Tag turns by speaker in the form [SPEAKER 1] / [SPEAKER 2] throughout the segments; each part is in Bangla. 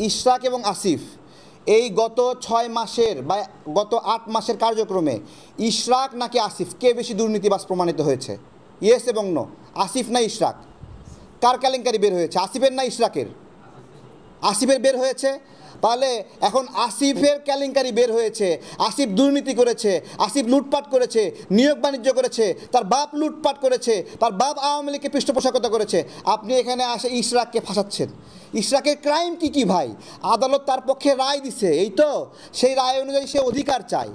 [SPEAKER 1] ইশরাক এবং আসিফ এই গত 6 মাসের বা গত 8 মাসের কার্যক্রমে ইশরাক নাকি আসিফ কে বেশি দুর্নীতিবাজ প্রমাণিত হয়েছে? ইয়েস এবং নো। আসিফ না ইশরাক? কার কেলেঙ্কারি বের হয়েছে, আসিফের না ইশরাকের? আসিফের বের হয়েছে। তাহলে এখন আসিফের কেলেঙ্কারি বের হয়েছে, আসিফ দুর্নীতি করেছে, আসিফ লুটপাট করেছে, নিয়োগ বাণিজ্য করেছে, তার বাপ লুটপাট করেছে, তার বাপ আওয়ামী লীগকে পৃষ্ঠপোষকতা করেছে। আপনি এখানে আসে ইশরাককে ফাঁসাচ্ছেন। ইশরাকের ক্রাইম কি কি ভাই? আদালত তার পক্ষে রায় দিছে, এই তো সেই রায় অনুযায়ী সে অধিকার চায়,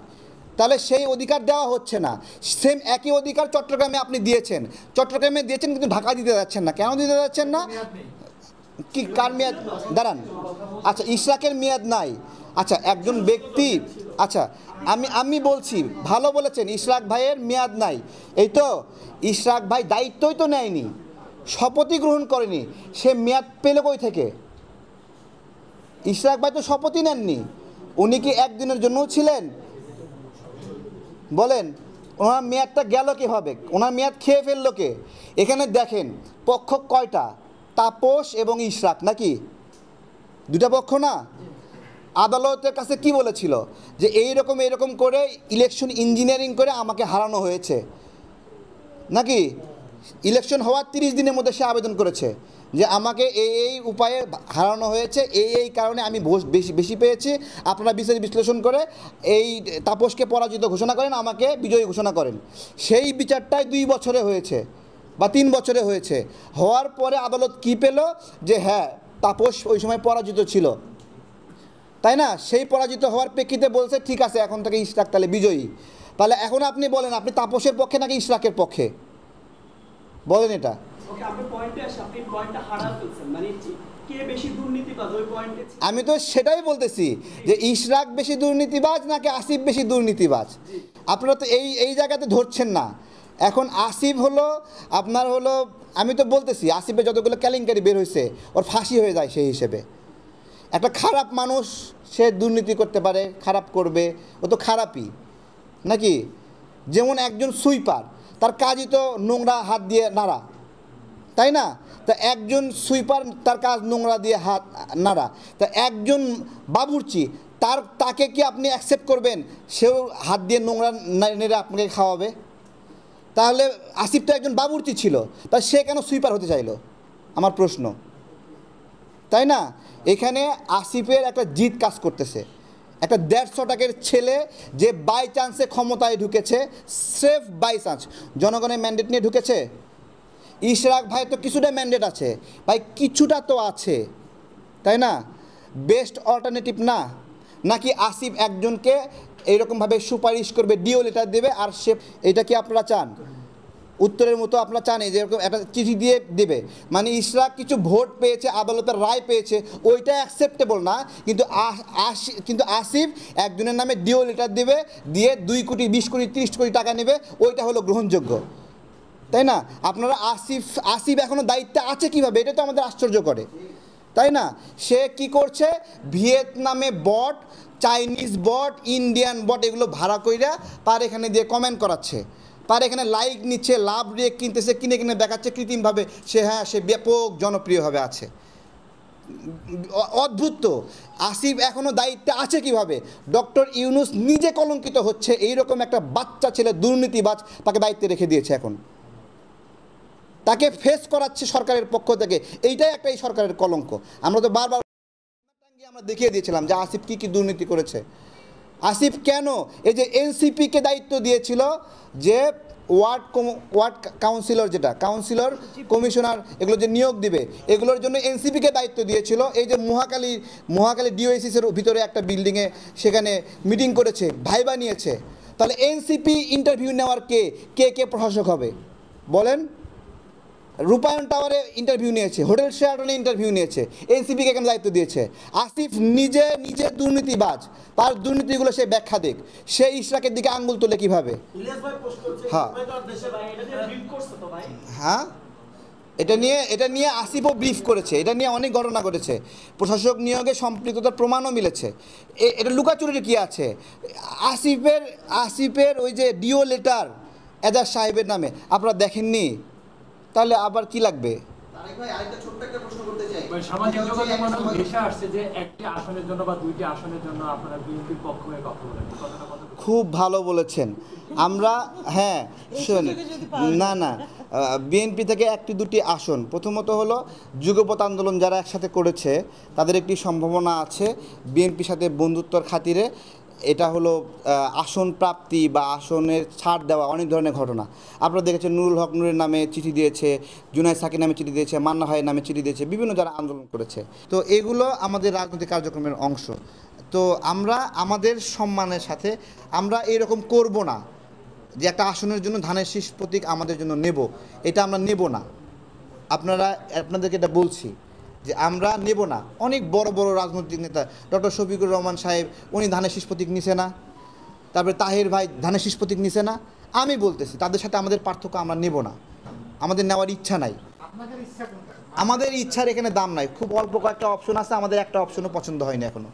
[SPEAKER 1] তাহলে সেই অধিকার দেওয়া হচ্ছে না। সেম একই অধিকার চট্টগ্রামে আপনি দিয়েছেন, চট্টগ্রামে দিয়েছেন কিন্তু ঢাকা দিতে যাচ্ছেন না। কেন দিতে যাচ্ছেন না? কি কার মেয়াদ? দাঁড়ান, আচ্ছা ইশরাকের মেয়াদ নাই, আচ্ছা একজন ব্যক্তি, আচ্ছা আমি বলছি ভালো বলেছেন, ইশরাক ভাইয়ের মেয়াদ নাই, এই তো ইশরাক ভাই দায়িত্বই তো নেয়নি, শপথই গ্রহণ করেনি, সে মেয়াদ পেল কই থেকে? ইশরাক ভাই তো শপথই নেননি, উনি কি একদিনের জন্যও ছিলেন? বলেন, ওনার মেয়াদটা গেল কীভাবে? ওনার মেয়াদ খেয়ে ফেললো কে? এখানে দেখেন পক্ষ কয়টা, তাপস এবং ইশরাক নাকি? দুটা পক্ষ না? আদালতের কাছে কি বলেছিল যে এইরকম করে ইলেকশন ইঞ্জিনিয়ারিং করে আমাকে হারানো হয়েছে নাকি? ইলেকশন হওয়ার 30 দিনের মধ্যে সে আবেদন করেছে যে আমাকে এই উপায়ে হারানো হয়েছে, এই কারণে আমি বেশি পেয়েছি, আপনারা বিচার বিশ্লেষণ করে এই তাপসকে পরাজিত ঘোষণা করেন, আমাকে বিজয়ী ঘোষণা করেন। সেই বিচারটাই 2 বছরে হয়েছে বা 3 বছরে হয়েছে। হওয়ার পরে আদালত কি পেল যে হ্যাঁ তাপস ওই সময় পরাজিত ছিল, তাই না? সেই পরাজিত হওয়ার প্রেক্ষিতে বলছে ঠিক আছে এখন থেকে ইশরাক তাহলে বিজয়ী। তাহলে এখন আপনি বলেন, আপনি তাপসের পক্ষে নাকি ইশরাকের পক্ষে? বলেন এটা। আমি তো সেটাই বলতেছি যে ইশরাক বেশি দুর্নীতিবাজ নাকি আসিফ বেশি দুর্নীতিবাজ। আপনারা তো এই জায়গাতে ধরছেন না। এখন আসিফ হলো আপনার হলো, আমি তো বলতেছি আসিফের যতগুলো কেলেঙ্কারি বের হয়েছে ওর ফাঁসি হয়ে যায় সেই হিসেবে। একটা খারাপ মানুষ সে দুর্নীতি করতে পারে, খারাপ করবে, ও তো খারাপই নাকি? যেমন একজন সুইপার, তার কাজই তো নোংরা হাত দিয়ে নাড়া, তাই না? তা একজন সুইপার তার কাজ নোংরা দিয়ে হাত নাড়া, তা একজন বাবুর্চি তাকে কি আপনি অ্যাকসেপ্ট করবেন সেও হাত দিয়ে নোংরা নেড়ে আপনাকে খাওয়াবে? তাহলে আসিফ তো একজন বাবুর্চি ছিল, তা সে কেন সুইপার হতে চাইলো আমার প্রশ্ন, তাই না? এখানে আসিফের একটা জিত কাজ করতেছে, একটা 150 টাকার ছেলে যে বাই চান্সে ক্ষমতায় ঢুকেছে, সেফ বাই চান্স, জনগণের ম্যান্ডেট নিয়ে ঢুকেছে। ইশরাক ভাই তো কিছুটা ম্যান্ডেট আছে ভাই, কিছুটা তো আছে, তাই না? বেস্ট অল্টারনেটিভ না? নাকি আসিফ একজনকে এইরকমভাবে সুপারিশ করবে, ডিও লেটার দেবে আর সে, এটা কি আপনারা চান? উত্তরের মতো আপনারা চান যে এরকম একটা চিঠি দিয়ে দেবে, মানে ইশরাক কিছু ভোট পেয়েছে, আদালতের রায় পেয়েছে, ওইটা অ্যাকসেপ্টেবল না, কিন্তু আসিফ একজনের নামে ডিও লেটার দেবে, দিয়ে 2 কোটি 20 কোটি 30 কোটি টাকা নেবে, ওইটা হলো গ্রহণযোগ্য, তাই না? আপনারা আসিফ এখনও দায়িত্বে আছে কিভাবে, এটা তো আমাদের আশ্চর্য করে, তাই না? সে কি করছে, ভিয়েতনামে বট, চাইনিজ বট, ইন্ডিয়ান বট এগুলো ভাড়া কইরা তার এখানে দিয়ে কমেন্ট করাচ্ছে, তার এখানে লাইক নিচ্ছে, লাভ রেক কিনতেছে, কিনে দেখাচ্ছে কৃত্রিমভাবে সে ব্যাপক জনপ্রিয়ভাবে আছে। অদ্ভুত তো, আসিফ এখনও দায়িত্বে আছে কিভাবে? ডক্টর ইউনূস নিজে কলঙ্কিত হচ্ছে, এইরকম একটা বাচ্চা ছেলে দুর্নীতিবাজ তাকে দায়িত্বে রেখে দিয়েছে, এখন তাকে ফেস করাচ্ছে সরকারের পক্ষ থেকে। এইটাই একটা এই সরকারের কলঙ্ক। আমরা তো বারবার আমরা দেখিয়ে দিয়েছিলাম যে আসিফ কি দুর্নীতি করেছে। আসিফ কেন এই যে এনসিপিকে দায়িত্ব দিয়েছিল যে ওয়ার্ড কাউন্সিলর, যেটা কাউন্সিলর কমিশনার এগুলো যে নিয়োগ দিবে, এগুলোর জন্য এনসিপিকে দায়িত্ব দিয়েছিল। এই যে মহাখালী ডিওএসিসের ভিতরে একটা বিল্ডিংয়ে সেখানে মিটিং করেছে, ভাইবা নিয়েছে, তাহলে এনসিপি ইন্টারভিউ নেওয়ার কে প্রশাসক হবে বলেন? রূপায়ণ টাওয়ারে ইন্টারভিউ নিয়েছে, হোটেল শেরাটনে ইন্টারভিউ নিয়েছে, এনসিপিকে কেন দায়িত্ব দিয়েছে? আসিফ নিজে দুর্নীতিবাজ, তার দুর্নীতিগুলো সে ব্যাখ্যা দিক, সে ইশরাকের দিকে আঙ্গুল তোলে কীভাবে? হ্যাঁ, এটা নিয়ে আসিফও ব্রিফ করেছে, এটা নিয়ে অনেক ঘটনা ঘটেছে, প্রশাসক নিয়োগে সম্পৃক্ততার প্রমাণও মিলেছে। এটা লুকাচুরির কি আছে? আসিফের ওই যে ডিও লেটার এজাজ সাহেবের নামে আপনারা দেখেননি, তাহলে আবার কি লাগবে?
[SPEAKER 2] ভাই আরেকটা ছোট্ট একটা প্রশ্ন করতে চাই। সামাজিক যোগাযোগ মাধ্যমে ভেসে আসছে যে একটি আসনের জন্য বা দুইটি আসনের জন্য আপনারা বিএনপির পক্ষ হয়ে কথা বলেন, কথাটা কত?
[SPEAKER 1] খুব ভালো বলেছেন। আমরা হ্যাঁ শোন, না না, বিএনপি থেকে একটি দুটি আসন, প্রথমত হলো যুগপৎ আন্দোলন যারা একসাথে করেছে তাদের একটি সম্ভাবনা আছে বিএনপির সাথে বন্ধুত্বর খাতিরে। এটা হলো আসন প্রাপ্তি বা আসনের ছাড় দেওয়া অনেক ধরনের ঘটনা আপনারা দেখেছেন। নুরুল হক নূরের নামে চিঠি দিয়েছে, জুনায়েদ সাকির নামে চিঠি দিয়েছে, মান্না ভাইয়ের নামে চিঠি দিয়েছে, বিভিন্ন যারা আন্দোলন করেছে। তো এগুলো আমাদের রাজনৈতিক কার্যক্রমের অংশ। তো আমরা আমাদের সম্মানের সাথে আমরা এরকম করব না যে একটা আসনের জন্য ধানের শীষ প্রতীক আমাদের জন্য নেব, এটা আমরা নেব না। আপনাদেরকে এটা বলছি যে আমরা নেব না। অনেক বড় বড় রাজনৈতিক নেতা, ডক্টর শফিকুর রহমান সাহেব, উনি ধানের শীষ প্রতীক নিছে না, তারপরে তাহের ভাই ধানের শীষ প্রতীক নিছে না। আমি বলতেছি তাদের সাথে আমাদের পার্থক্য আমরা নেব না, আমাদের নেওয়ার ইচ্ছা নাই। আমাদের ইচ্ছার এখানে দাম নাই। খুব অল্প কয়েকটা অপশন আছে, আমাদের একটা অপশনও পছন্দ হয়নি এখনো।